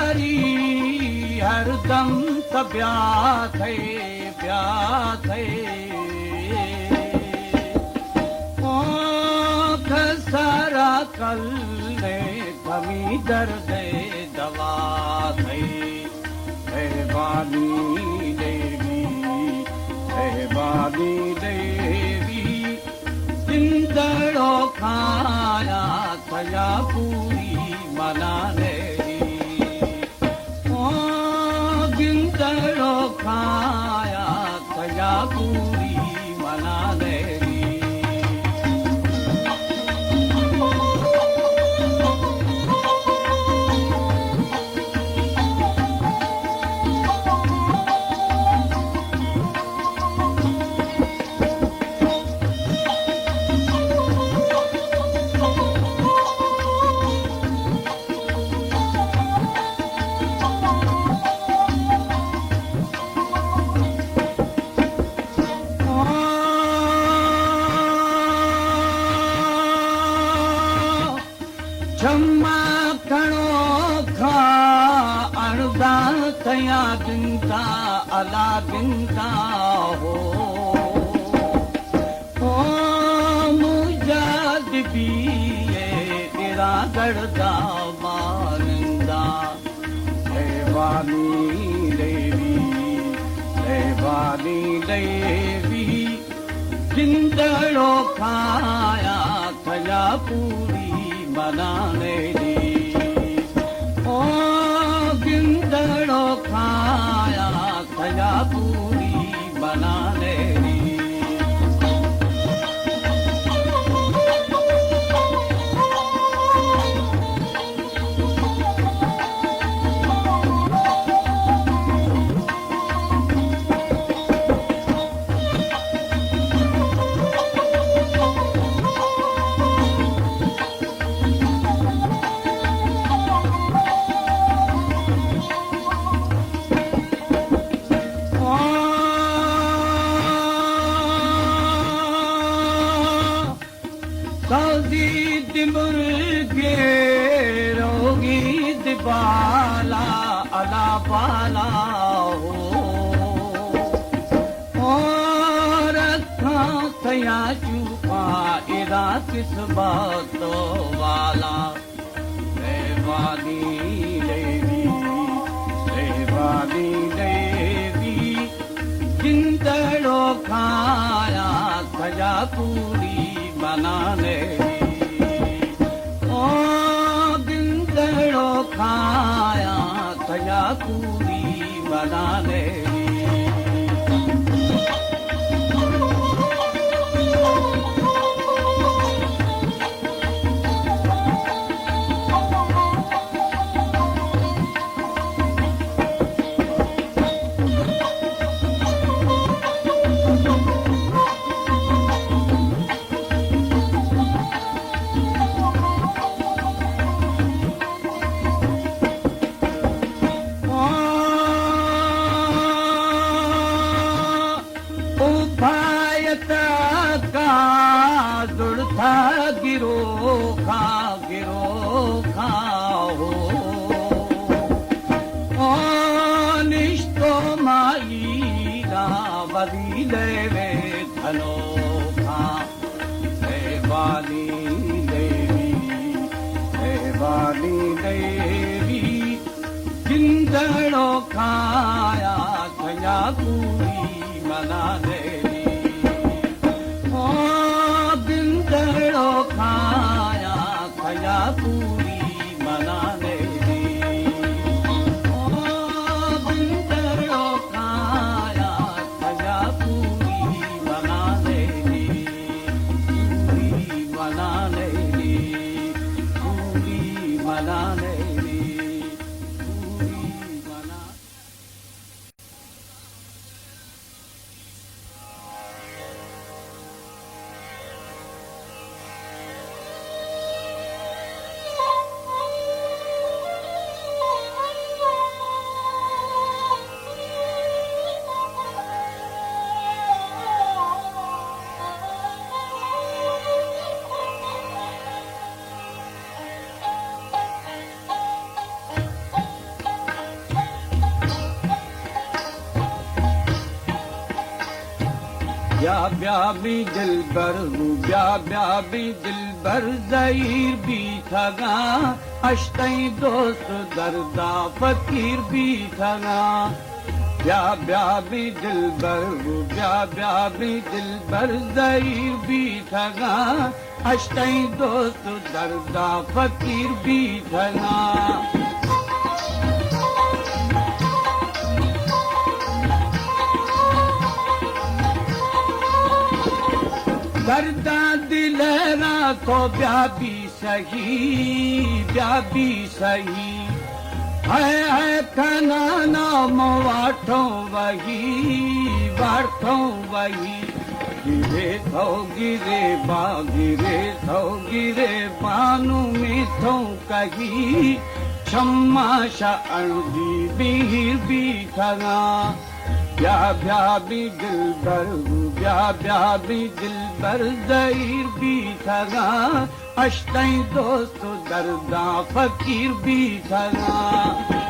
यारी हरदम तब्या थे सारा कल ने कमी दर्द दवा थे बानी देवी जिंदड़ो खाया थया पूरी मनाने जिंदड़ो खाया थया पूरी मनाने छम्मा खणो खा अणुदान थया दिंता अला दिंता हो मुझा दिबिए तेरा गड़दा मानंदा वानी देवी जिंदड़ो खाया थया पूरी बनाने दी जिंदड़ो खाया थया पूरी बनाने दी मुर्गे रोगी दिबाला अला बाला हो रखा थया चुपा इरा किस बात वाला देवानी देवी जिंदड़ो खाया थया पूरी बनाने जिंदड़ो खाया थया पूरी बनाने गिरो खा हो निष्ठो माई रावरी लेवे धनो खा देवानी देवी जिंदड़ो खाया थया पूरी मनाने जिंदड़ो खाया थया पूरी मनाने जिंदड़ो खाया थया पूरी मनाने पूरी मनाने पूरी मनाने पूरी मना ब्या भी दिलबर ब्या भी दिलबर ज़हीर भी थगा अश्तई दोस्त दर्दा फकीर भी थगा ब्या भी दिलबर ब्या भी दिलबर ज़हीर भी थगा अश्तई दोस्त दर्दा फकीर भी थगा दर्दा दिलरा तो ब्या भी सही है खाना नाम वाठों वही गिरे बानू में थो कही क्षमा शादी बीर भी थगा ब्या भी दिलबर ब्या भी दिलबर ज़हीर भी थगा अश्तई दोस्त दर्दा फकीर भी थगा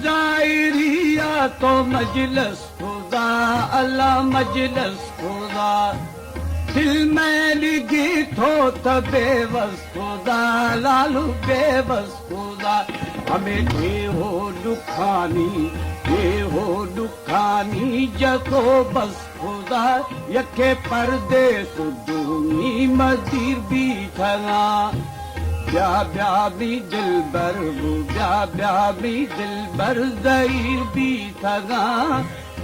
ज़ाहिरिया तो मजलिस खुदा अल्लाह मजलिस खुदा दिल में लिखी थो त बेबस खुदा लालू बेबस खुदा हमें दे हो दुखानी जको बस खुदा यके परदेस दूनी मदीर भी थगा ब्या भी दिलबर ब्या भी दिलबर ज़हीर भी थगा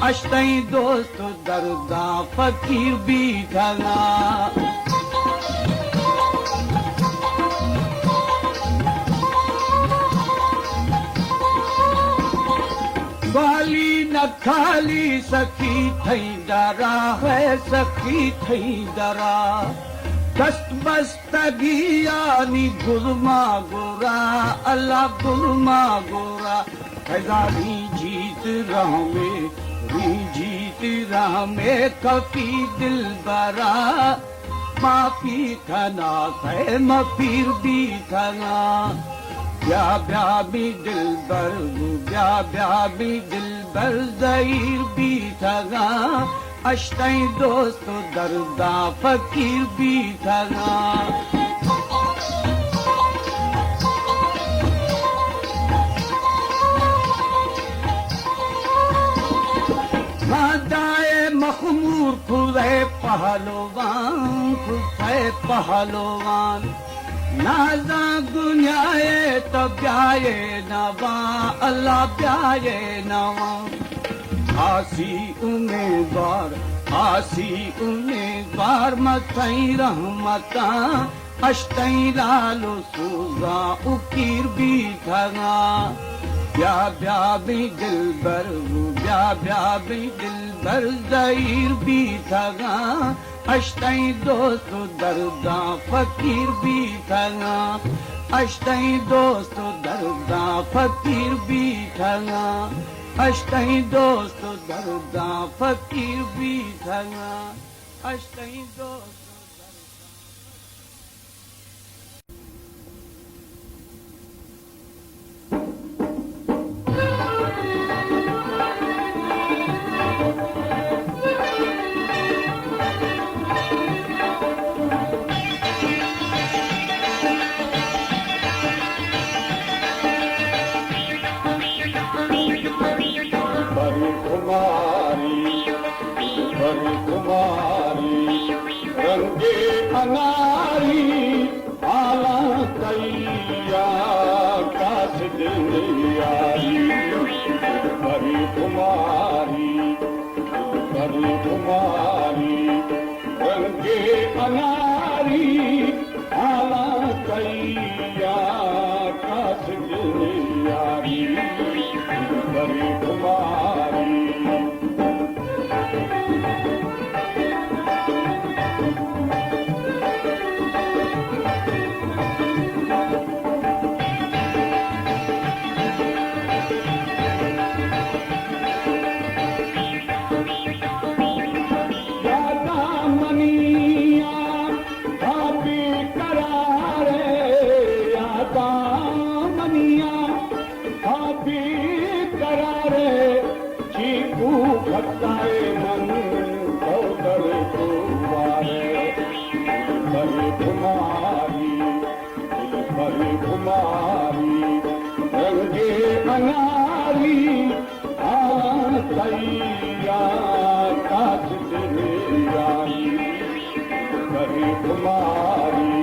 अश्तई दोस्त दर्दा फकीर भी थगा वाली न खाली सखी थई डरा है सखी थई डरा दस्त बस्तगी यानी गुलमा गोरा अल्लाह गुलमा गोरा हजारी जीत राह में कफी दिल बरा माफी खना है मफीर भी खना ब्या भी दिलबर ब्या भी दिलबर ज़हीर भी थगा अश्तई दोस्त दर्दा फकीर भी थगा मादाए मखमूर खुदे पहलवान नाजा गुन्याए तो ब्याए नवा अल्लाह ब्याए नवा आसी उम्मीदवार मथई रहमता अश्तई लालो सूजा उकीर भी थगा ब्या भी दिलबर ब्या भी दिलबर ज़हीर भी थगा अश्तई दोस्त दर्दा फकीर भी थगा अश्तई दोस्त दर्दा फकीर भी थगा अश्तई दोस्त दर्दा फकीर भी थगा अश्तई दोस्त रंगे अनारी आला कैया काश दुनियारी बड़ी कुमारी रंगे अनारी आला कैया काश दुनियारी बड़ी कुमारी खुमारी दिल पर खुमारी रंगे अनारी तैयार काश तेरे यारी पर खुमारी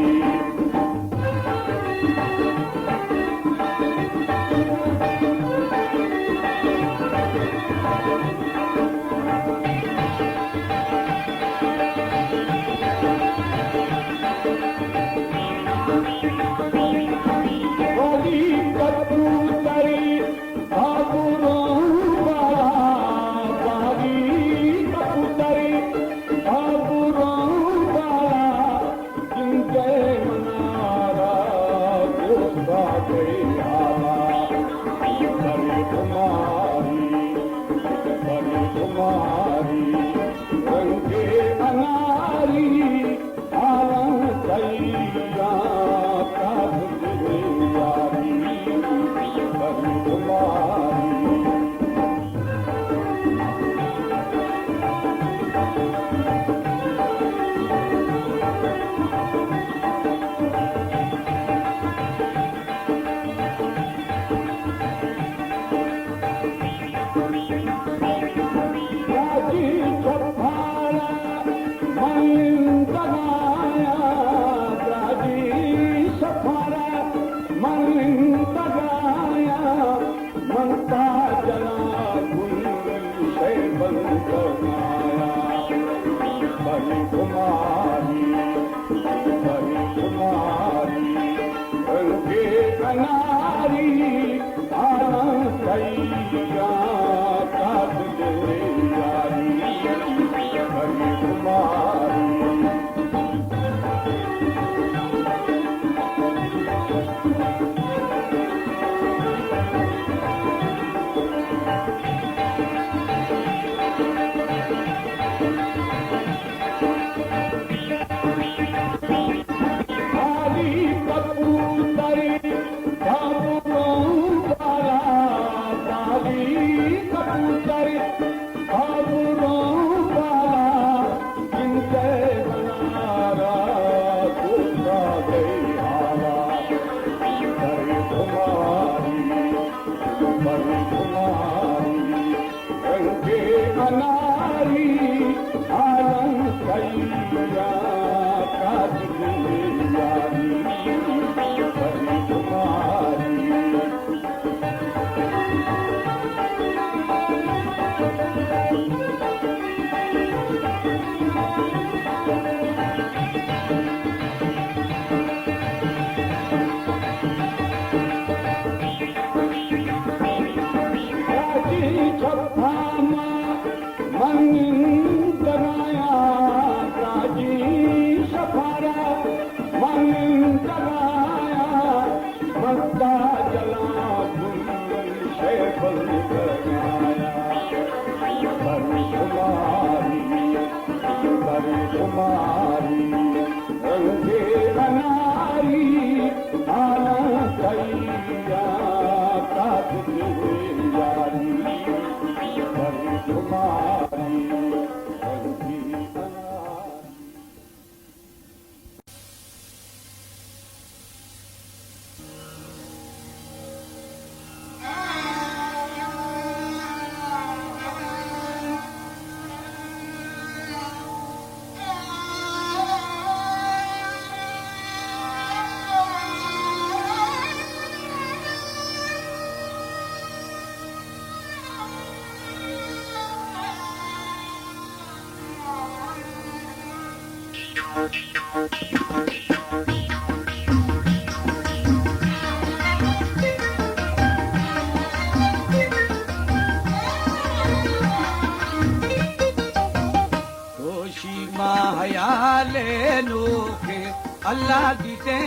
अल्लाह दीते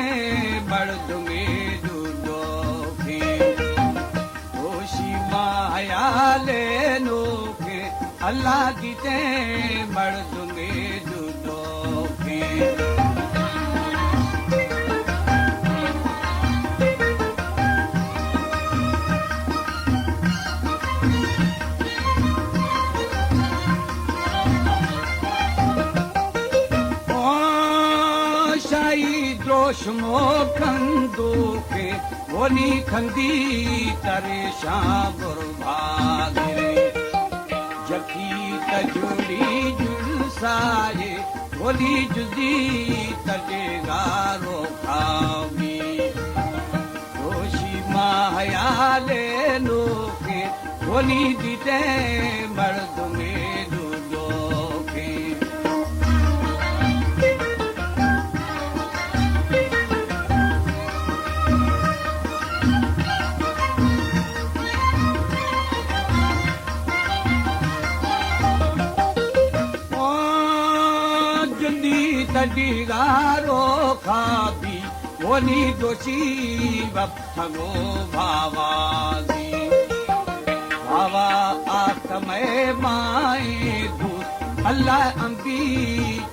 मर्दुमे दुदोफी होशी मायाले नोके अल्लाह दीते मर्दुमे दुदोफी शाही कई द्रोश मोखंदो के वोनी खंदी तरे शाम भागे जकी तजुड़ी जुड़ साए वोनी जुदी तजे गारो खावी दोषी मायाले नोके वोनी दीते मर्द में दूधो के तडीगारो खाबी वोनी दोषी बप्थगो भावादी भावा आत्मय माए दूत अल्लाह अंबी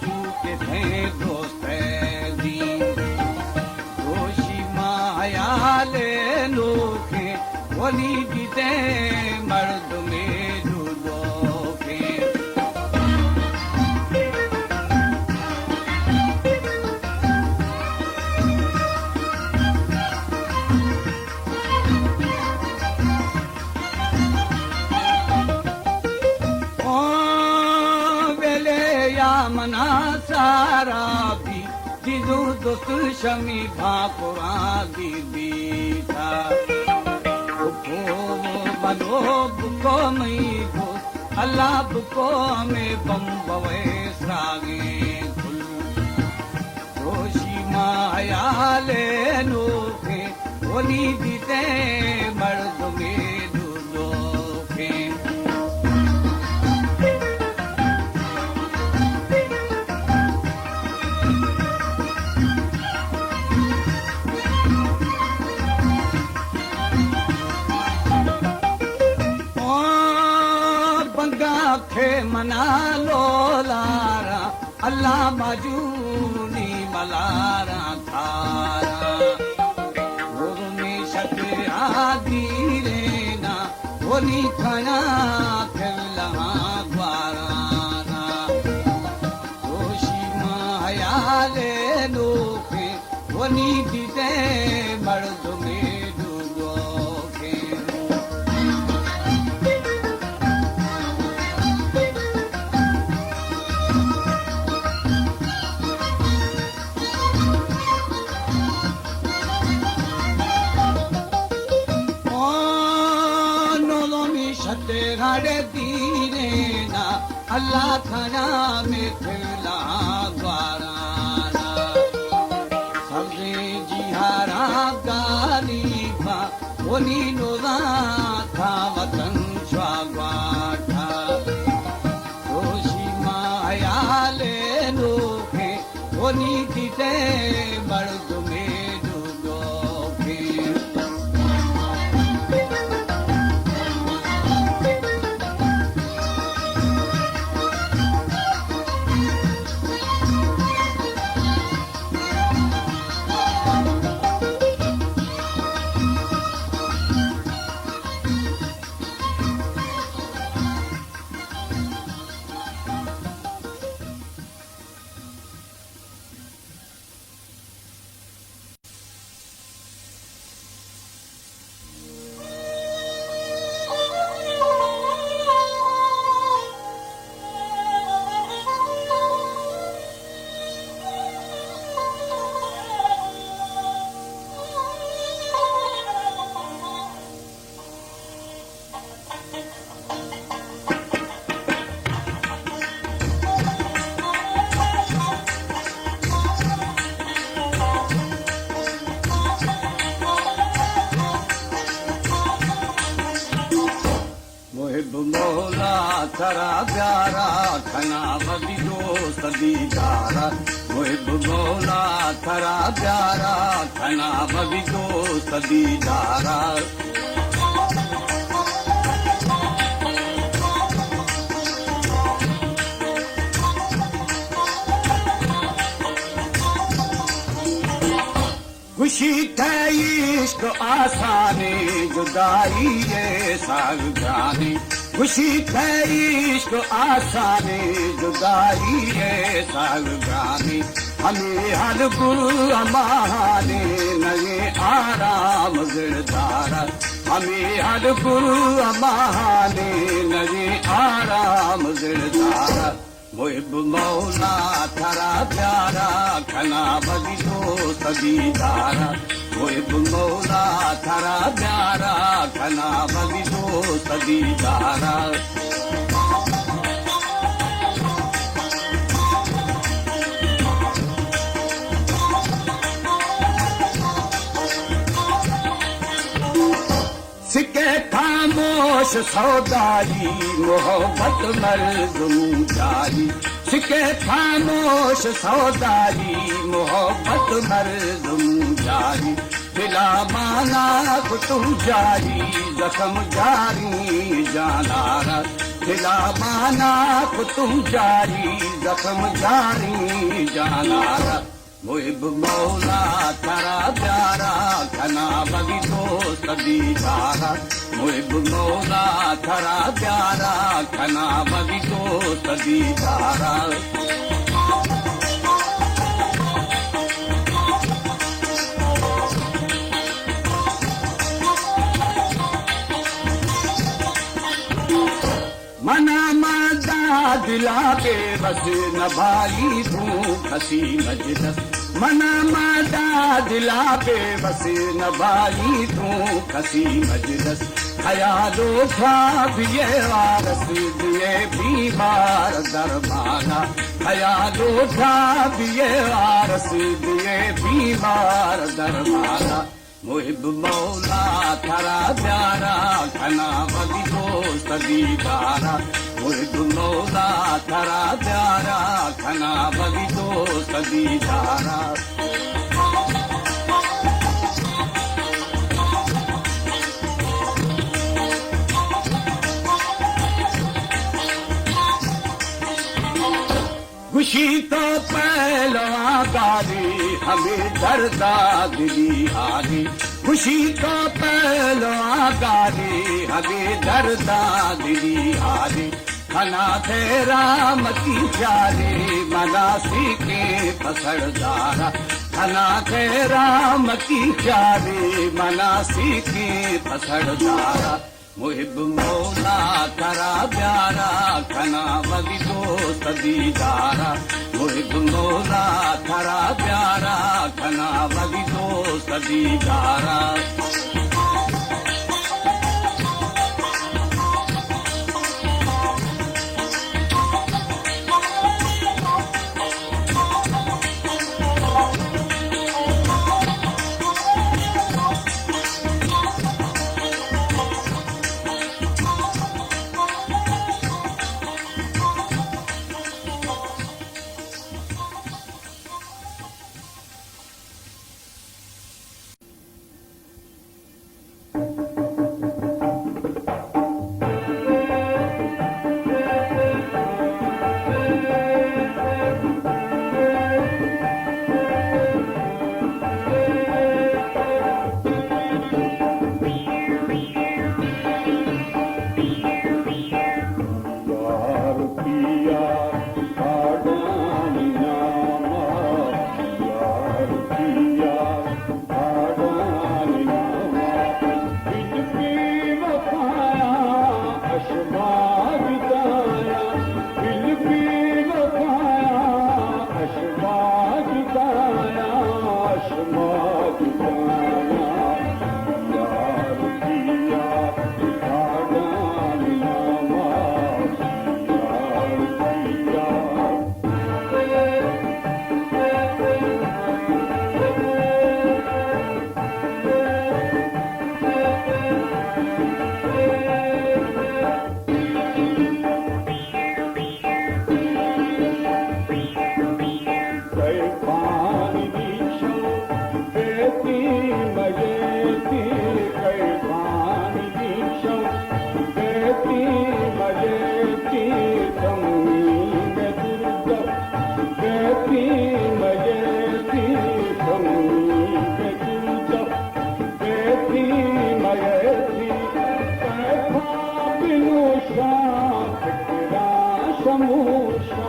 चूके थे दोस्त दी दोषी माया ले लोके वोनी दीते मर्द में दूधो के मना सारा भी जिदू दोस्त शमी भापुरा दीदी था बुको बनो बुको मई गो अल्लाह बुको में बम्बवे सागे खुल दोषी माया ले नोखे वोनी दीते मर्द में दूधो के खे मना लो लारा अल्लाह मजूनी मलारा थारा गुरु में शक्र आदि रेना होली खाना खेला ग्वाराना दोषी माया ले लोके होली दीते मर्द में दूधो के घड़े दीने ना अल्लाह खाना में खेला ग्वाराना सबसे जिहारा गाली बा वोनी नोदा था वतन स्वागवाठा दोषी माया ले लोके वोनी दीते मर्द में दूधो के थरा प्यारा खना बदियो सदीदारा मुहिब मौला थरा प्यारा खना बदियो सदीदारा खुशी थे इश्क आसानी जुदाई ये सागरानी खुशी थे इश्क आसानी जुदाई ये सागरानी हमें हर गुरु हमारे नए आराम गिरदारा हमें हर गुरु हमारे नए आराम गिरदारा मुहिब मौला थारा प्यारा खना बदी दोस्त दीदारा मुहिब मौला थारा प्यारा खना बदी दोस्त दीदारा सिके खामोश सौदाई मोहब्बत मर्दूम जारी सिके खामोश सौदाई मोहब्बत मर्दूम जारी दिला माना तुम जारी जख्म जारी जानारा दिला माना तुम जारी जख्म जारी जानारा मुहिब मौला थारा प्यारा खना बदी दोस्त दीदारा मुहिब मौला थारा प्यारा खना बदी दोस्त दीदारा मना मादा दिला के बस न भाई तू खसी मजलस मना मादा दिला पे बस न भाई तू खसी मजलस खयालो ख्वाब ये वारस दिए बीमार दरमाना खयालो ख्वाब ये वारस दिए बीमार दरमाना मुहिब मौला थारा प्यारा खना बदी दोस्त दीदारा मुहिब मौला थारा प्यारा खना बदी दोस्त दीदारा खुशी तो पहलवा गाली हमें दर्दा दिली हारी खुशी तो पहलवा गाली हमें दर्दा दिली हारी खना तेरा मती प्यारे मनासी के पसरदारा खना तेरा मती प्यारे मनासी के पसरदारा मुहिब मौला थारा प्यारा खना बदी दोस्त दीदारा मुहिब मौला थारा प्यारा खना बदी दोस्त दीदारा समूषा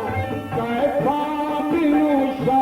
कैफा बिनुषा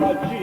सची